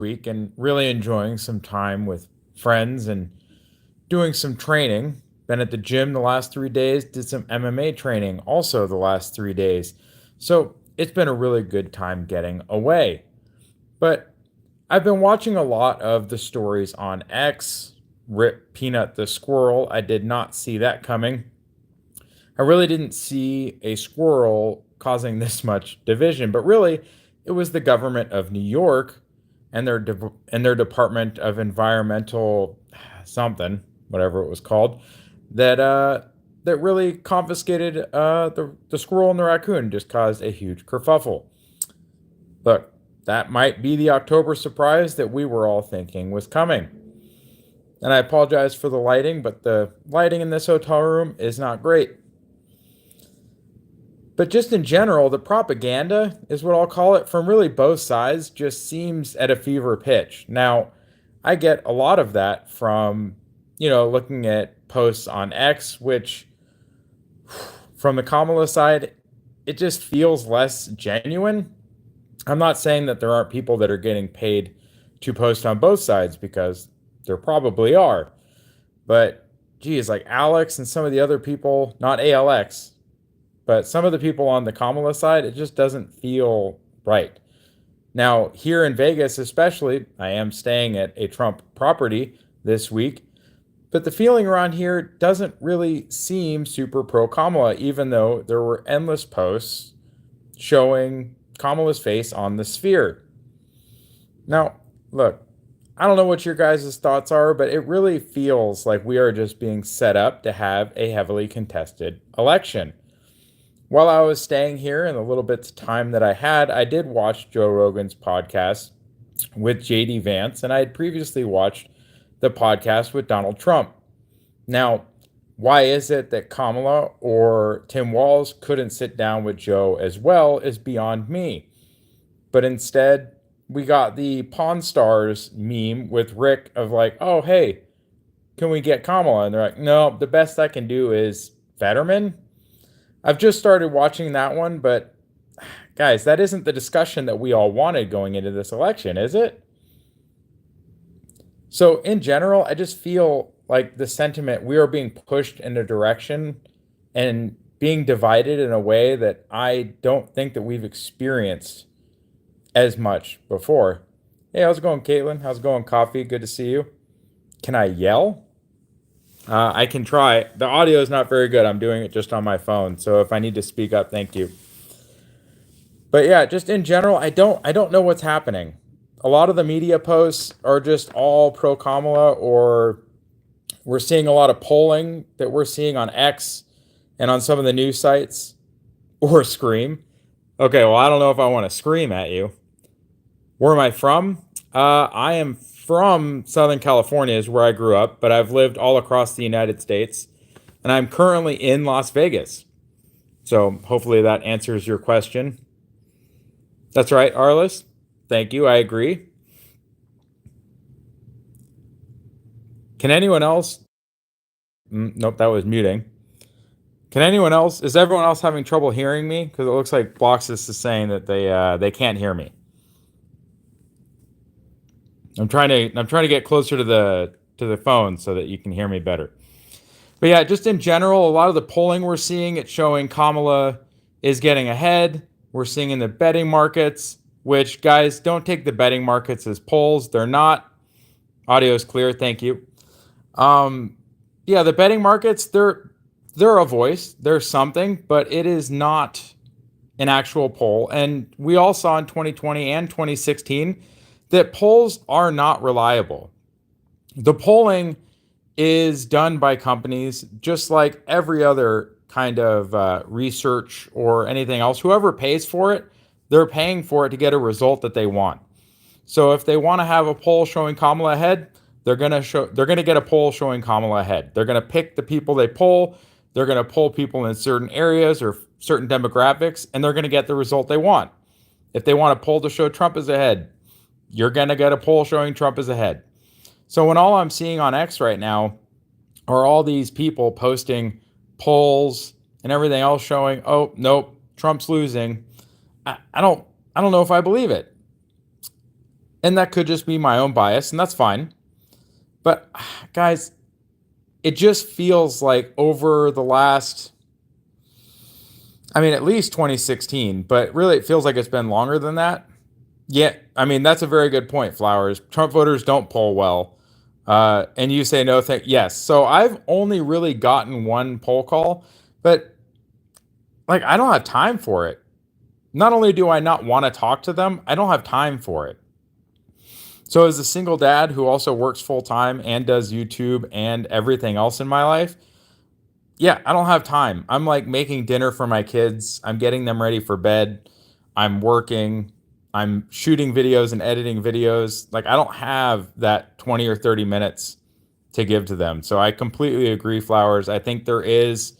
week and really enjoying some time with friends and doing some training. Been at the gym the last 3 days, did some MMA training also the last 3 days. So it's been a really good time getting away. But I've been watching a lot of the stories on X. Rip Peanut the squirrel. I did not see that coming. I really didn't see a squirrel causing this much division, but really it was the government of New York and their Department of Environmental something, whatever it was called, that really confiscated the squirrel and the raccoon, just caused a huge kerfuffle. Look, that might be the October surprise that we were all thinking was coming. And I apologize for the lighting, but the lighting in this hotel room is not great. But just in general, the propaganda is what I'll call it from really both sides just seems at a fever pitch. Now, I get a lot of that from, looking at posts on X, which from the Kamala side, it just feels less genuine. I'm not saying that there aren't people that are getting paid to post on both sides because there probably are. But geez, like Alex and some of the other people, not ALX, but some of the people on the Kamala side, it just doesn't feel right. Now, here in Vegas, especially, I am staying at a Trump property this week, but the feeling around here doesn't really seem super pro Kamala, even though there were endless posts showing Kamala's face on the sphere. Now, look, I don't know what your guys' thoughts are, but it really feels like we are just being set up to have a heavily contested election. While I was staying here in the little bits of time that I had, I did watch Joe Rogan's podcast with JD Vance, and I had previously watched the podcast with Donald Trump. Now, why is it that Kamala or Tim Walz couldn't sit down with Joe as well is beyond me. But instead, we got the Pawn Stars meme with Rick of like, oh, hey, can we get Kamala? And they're like, no, the best I can do is Fetterman. I've just started watching that one, but guys, that isn't the discussion that we all wanted going into this election, is it? So in general, I just feel like the sentiment, we are being pushed in a direction and being divided in a way that I don't think that we've experienced as much before. Hey, how's it going, Caitlin? How's it going, Coffee? Good to see you. Can I yell? I can try. The audio is not very good. I'm doing it just on my phone. So if I need to speak up, thank you. But yeah, just in general, I don't know what's happening. A lot of the media posts are just all pro Kamala, or we're seeing a lot of polling that we're seeing on X and on some of the news sites, or scream. Okay, well, I don't know if I want to scream at you. Where am I from? I am from Southern California is where I grew up, but I've lived all across the United States, and I'm currently in Las Vegas. So hopefully that answers your question. That's right, Arliss. Thank you. I agree. Can anyone else? Nope, that was muting. Can anyone else? Is everyone else having trouble hearing me? Because it looks like Bloxus is saying that they can't hear me. I'm trying to get closer to the phone so that you can hear me better. But yeah, just in general, a lot of the polling we're seeing, it's showing Kamala is getting ahead. We're seeing in the betting markets, which, guys, don't take the betting markets as polls. They're not. Audio is clear. Thank you. Yeah, the betting markets, they're a voice. They're something, but it is not an actual poll. And we all saw in 2020 and 2016 that polls are not reliable. The polling is done by companies just like every other kind of research or anything else. Whoever pays for it, they're paying for it to get a result that they want. So if they want to have a poll showing Kamala ahead, they're going to get a poll showing Kamala ahead. They're going to pick the people they poll. They're going to poll people in certain areas or certain demographics, and they're going to get the result they want. If they want a poll to show Trump is ahead, you're going to get a poll showing Trump is ahead. So when all I'm seeing on X right now are all these people posting polls and everything else showing, oh, nope, Trump's losing, I don't know if I believe it. And that could just be my own bias, and that's fine. But guys, it just feels like over the last, I mean, at least 2016, but really it feels like it's been longer than that. Yeah, I mean, that's a very good point, Flowers. Trump voters don't poll well. And you say no, thank yes. So I've only really gotten one poll call, but like I don't have time for it. Not only do I not want to talk to them, I don't have time for it. So as a single dad who also works full time and does YouTube and everything else in my life, yeah, I don't have time. I'm like making dinner for my kids. I'm getting them ready for bed. I'm working. I'm shooting videos and editing videos. Like I don't have that 20 or 30 minutes to give to them. So I completely agree, Flowers. I think there is,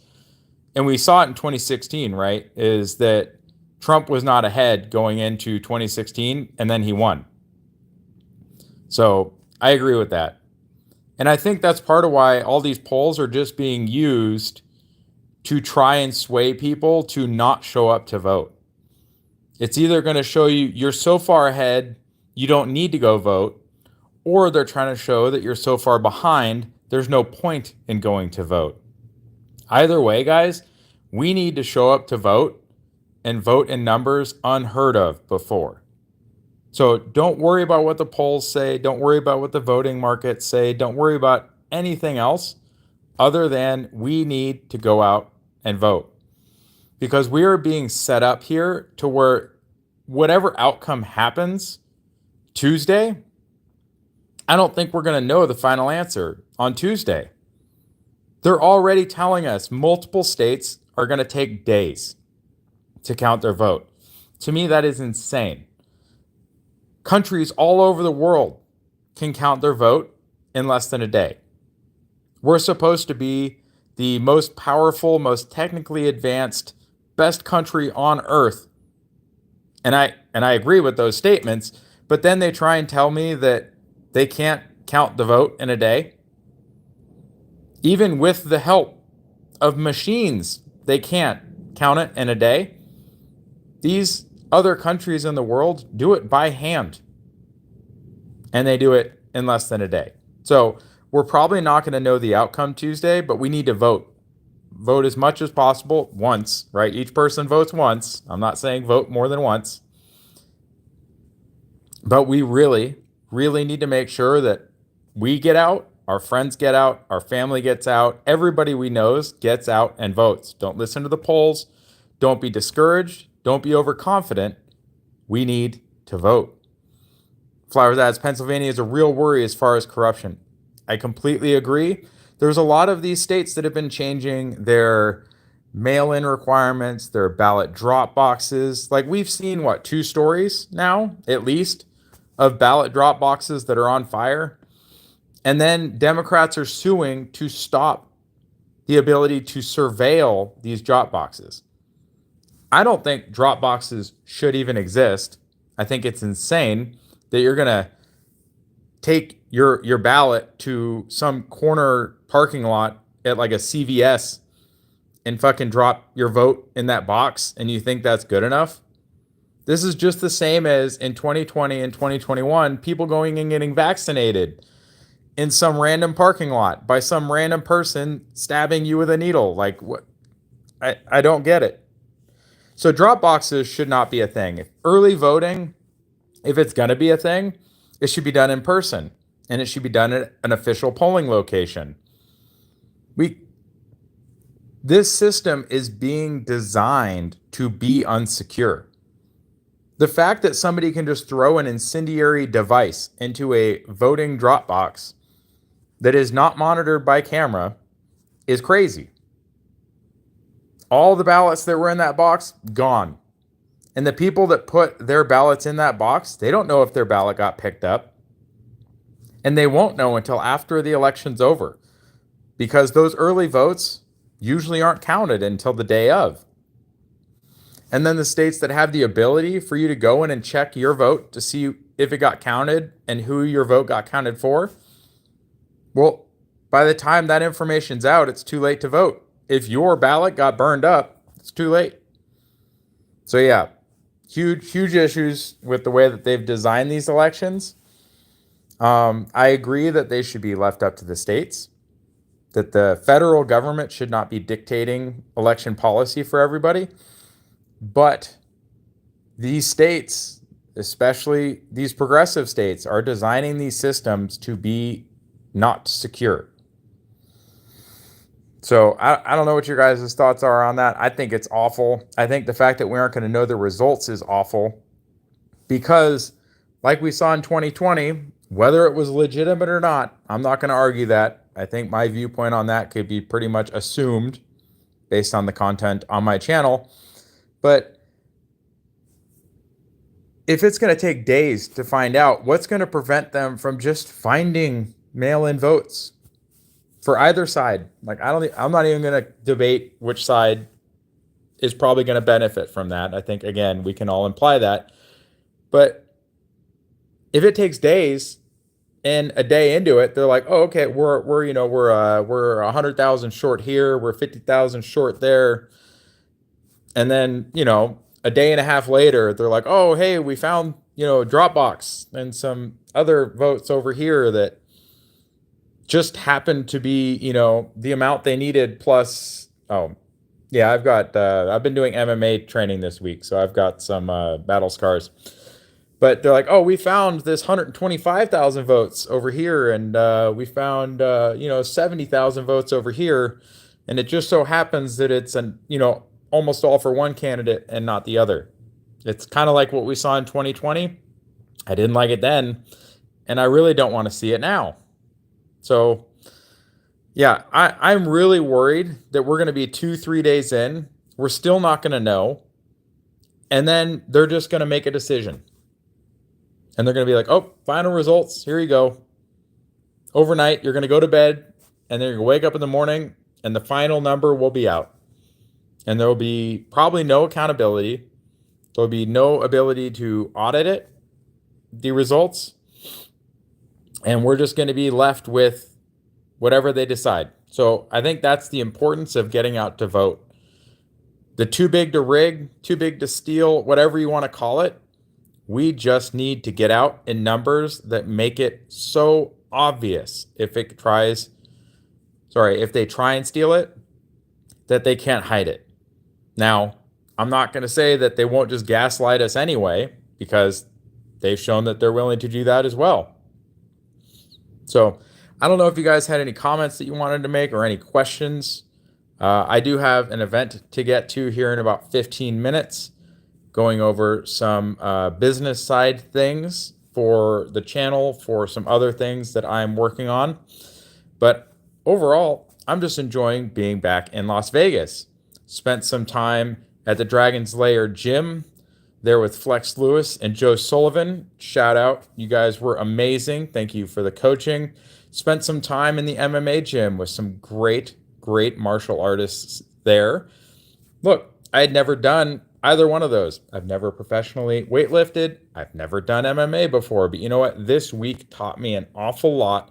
and we saw it in 2016, right? Is that Trump was not ahead going into 2016 and then he won. So I agree with that. And I think that's part of why all these polls are just being used to try and sway people to not show up to vote. It's either going to show you you're so far ahead, you don't need to go vote, or they're trying to show that you're so far behind, there's no point in going to vote. Either way, guys, we need to show up to vote and vote in numbers unheard of before. So don't worry about what the polls say. Don't worry about what the voting markets say. Don't worry about anything else other than we need to go out and vote. Because we are being set up here to where whatever outcome happens Tuesday, I don't think we're going to know the final answer on Tuesday. They're already telling us multiple states are going to take days to count their vote. To me, that is insane. Countries all over the world can count their vote in less than a day. We're supposed to be the most powerful, most technically advanced, best country on earth. And I agree with those statements, but then they try and tell me that they can't count the vote in a day. Even with the help of machines, they can't count it in a day. These other countries in the world do it by hand, and they do it in less than a day. So we're probably not going to know the outcome Tuesday, but we need to vote. Vote as much as possible once, right? Each person votes once. I'm not saying vote more than once. But we really, really need to make sure that we get out, our friends get out, our family gets out, everybody we know gets out and votes. Don't listen to the polls. Don't be discouraged. Don't be overconfident. We need to vote. Flowers adds, Pennsylvania is a real worry as far as corruption. I completely agree. There's a lot of these states that have been changing their mail-in requirements, their ballot drop boxes. Like we've seen, what, 2 stories now, at least, of ballot drop boxes that are on fire. And then Democrats are suing to stop the ability to surveil these drop boxes. I don't think drop boxes should even exist. I think it's insane that you're going to take your ballot to some corner parking lot at like a CVS and fucking drop your vote in that box and you think that's good enough. This is just the same as in 2020 and 2021, people going and getting vaccinated in some random parking lot by some random person stabbing you with a needle. Like, what? I don't get it. So drop boxes should not be a thing. If early voting, if it's going to be a thing, it should be done in person. And it should be done at an official polling location. This system is being designed to be unsecure. The fact that somebody can just throw an incendiary device into a voting drop box that is not monitored by camera is crazy. All the ballots that were in that box, gone. And the people that put their ballots in that box, they don't know if their ballot got picked up. And they won't know until after the election's over, because those early votes usually aren't counted until the day of. And then the states that have the ability for you to go in and check your vote to see if it got counted and who your vote got counted for, well, by the time that information's out, it's too late to vote. If your ballot got burned up, it's too late. So yeah, huge issues with the way that they've designed these elections. I agree that they should be left up to the states, that the federal government should not be dictating election policy for everybody. But these states, especially these progressive states, are designing these systems to be not secure. So I don't know what your guys' thoughts are on that. I think it's awful. I think the fact that we aren't going to know the results is awful because, like we saw in 2020, whether it was legitimate or not, I'm not going to argue that. I think my viewpoint on that could be pretty much assumed based on the content on my channel. But if it's going to take days to find out, what's going to prevent them from just finding mail-in votes for either side? Like, I'm not even going to debate which side is probably going to benefit from that. I think, again, we can all imply that. But if it takes days and a day into it, they're like, oh, okay, we're 100,000 short here, we're 50,000 short there. And then, a day and a half later, they're like, oh, hey, we found, Dropbox and some other votes over here that just happened to be, the amount they needed plus, oh, yeah, I've been doing MMA training this week, so I've got some battle scars. But they're like, oh, we found this 125,000 votes over here, and we found, 70,000 votes over here. And it just so happens that it's, almost all for one candidate and not the other. It's kind of like what we saw in 2020. I didn't like it then, and I really don't want to see it now. So, yeah, I'm really worried that we're going to be 2-3 days in. We're still not going to know. And then they're just going to make a decision. And they're going to be like, oh, final results. Here you go. Overnight, you're going to go to bed, and then you're going to wake up in the morning, and the final number will be out. And there will be probably no accountability. There will be no ability to audit it, the results. And we're just going to be left with whatever they decide. So I think that's the importance of getting out to vote. The too big to rig, too big to steal, whatever you want to call it, we just need to get out in numbers that make it so obvious if they try and steal it, that they can't hide it. Now, I'm not going to say that they won't just gaslight us anyway, because they've shown that they're willing to do that as well. So I don't know if you guys had any comments that you wanted to make or any questions. I do have an event to get to here in about 15 minutes, going over some business side things for the channel, for some other things that I'm working on. But overall, I'm just enjoying being back in Las Vegas. Spent some time at the Dragon's Lair gym there with Flex Lewis and Joe Sullivan. Shout out. You guys were amazing. Thank you for the coaching. Spent some time in the MMA gym with some great martial artists there. Look, I had never done either one of those. I've never professionally weightlifted. I've never done MMA before. But you know what? This week taught me an awful lot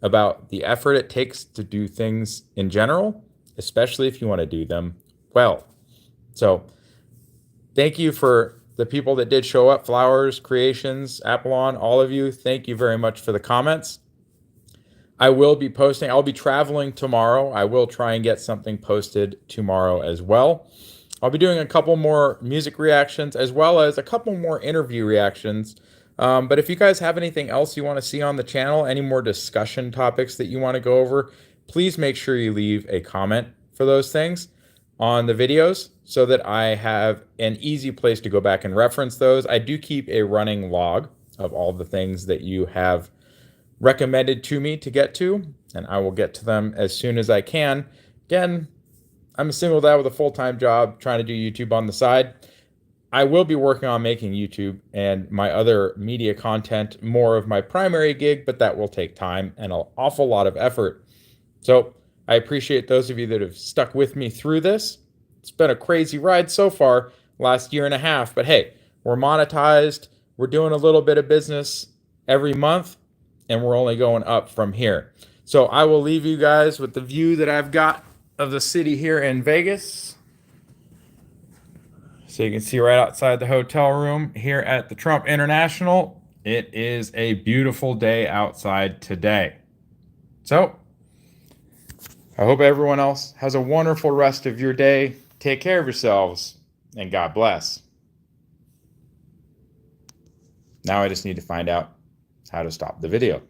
about the effort it takes to do things in general, especially if you want to do them well. So thank you for the people that did show up, Flowers, Creations, Apollon, all of you. Thank you very much for the comments. I will be posting. I'll be traveling tomorrow. I will try and get something posted tomorrow as well. I'll be doing a couple more music reactions as well as a couple more interview reactions. But if you guys have anything else you want to see on the channel, any more discussion topics that you want to go over, please make sure you leave a comment for those things on the videos so that I have an easy place to go back and reference those. I do keep a running log of all the things that you have recommended to me to get to, and I will get to them as soon as I can. Again, I'm a single dad with a full-time job trying to do YouTube on the side. I will be working on making YouTube and my other media content more of my primary gig, but that will take time and an awful lot of effort. So I appreciate those of you that have stuck with me through this. It's been a crazy ride so far, last year and a half, but hey, we're monetized. We're doing a little bit of business every month, and we're only going up from here. So I will leave you guys with the view that I've got of the city here in Vegas. So you can see right outside the hotel room here at the Trump International, it is a beautiful day outside today. So I hope everyone else has a wonderful rest of your day. Take care of yourselves, and God bless. Now I just need to find out how to stop the video.